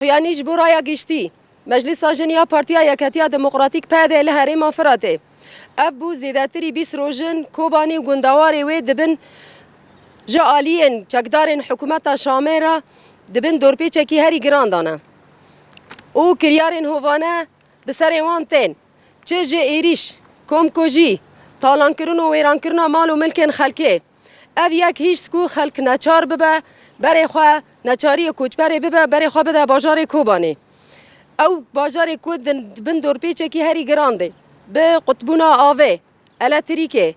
یعنی جبورaya گشتی مجلس جنیا پارتیا یکتیا دموکراتیک پاده لهرما فراته اف بو زیداتری 20 روزن کوبانی و گندواری و دبن جالین چکدارن حکومت شامره دبن دورپیچکی هری گراندانه او کریارن هوانه بسر وان تین چه جه ایریش کمکوژی تالان کرن و ویران کرن مال و ملکن خلکه اف یک هیچ کو خلک نچار ببه برای خواه نچاری کوچبری ببه برای خواه بده باجار کوبانی او باجار کود بن دورپیچکی هری گرانده به قطبونا آوه الکتریکه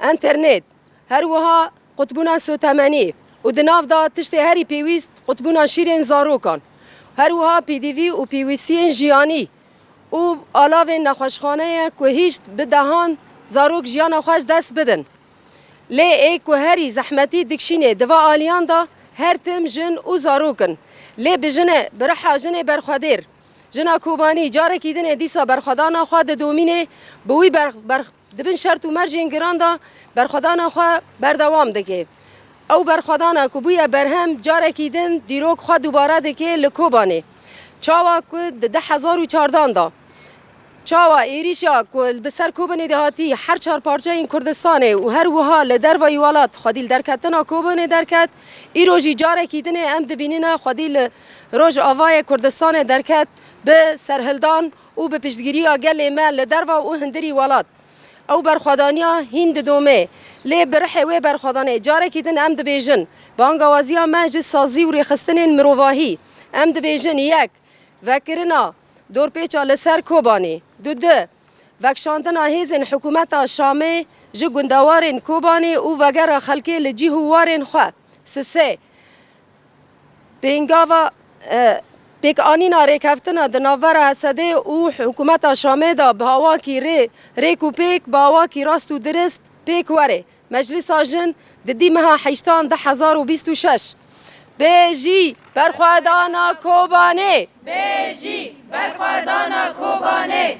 انترنت هر وها قطبونا سوتمنی و دناف دا تشت هری پیویست قطبونا شیرین زاروکان هر وها پی دی وی و پیویستین جیانی و آلاو نخوشخانه که هیچ بدهان زاروک جیان خوش دست بدن لی ای که هری زحمتی دکشینه دوا آلیان دا هر تم جن و زاروکن لی بجنه برحا جنه برخوادر جنا کوبانی جاره کی دنه دیسا برخدانا خود دومینه بوی دبن شرط و مرجین گراندا برخدانا خو بردوام دکه او برخدانا کوبوی برهم جاره کی دن دیروک خو دوباره دکه لکوبانی چاوا کو 10014 دا چاوا ایریشا کو بسر کوبانی دهاتی هر چهار پارچه این کردستانه و هر وها لدر و یوالات خدیل درکتنا کوبانی درکت ایروجی جاره کی دنه ام دبینینا خدیل روج آوای کردستان درکت به سرهلدان و به پشتگیری آگل مال در و هندری ولات او برخدانیا هند دومه لی برحه و برخدانه جاره کیدن ام دبیجن بانگوازیا مجلس سازی و ریخستن مروواهی ام دبیجن یک وکرنا دور پیچا لسر کوبانی دو وکشاندنا هیزن حکومت شامه جه گندوارن کوبانی و وگر خلکی لجیهوارن خواه سه بینگاوا پیک آنینا ریکفتنا دناور حسده او حکومت شامه دا به هوا کی ریک و پیک به هوا کی راست و درست پیک وره مجلس آجن ددی مها 18026 بیجی برخوادانا کوبانه بیجی برخوادانا کوبانه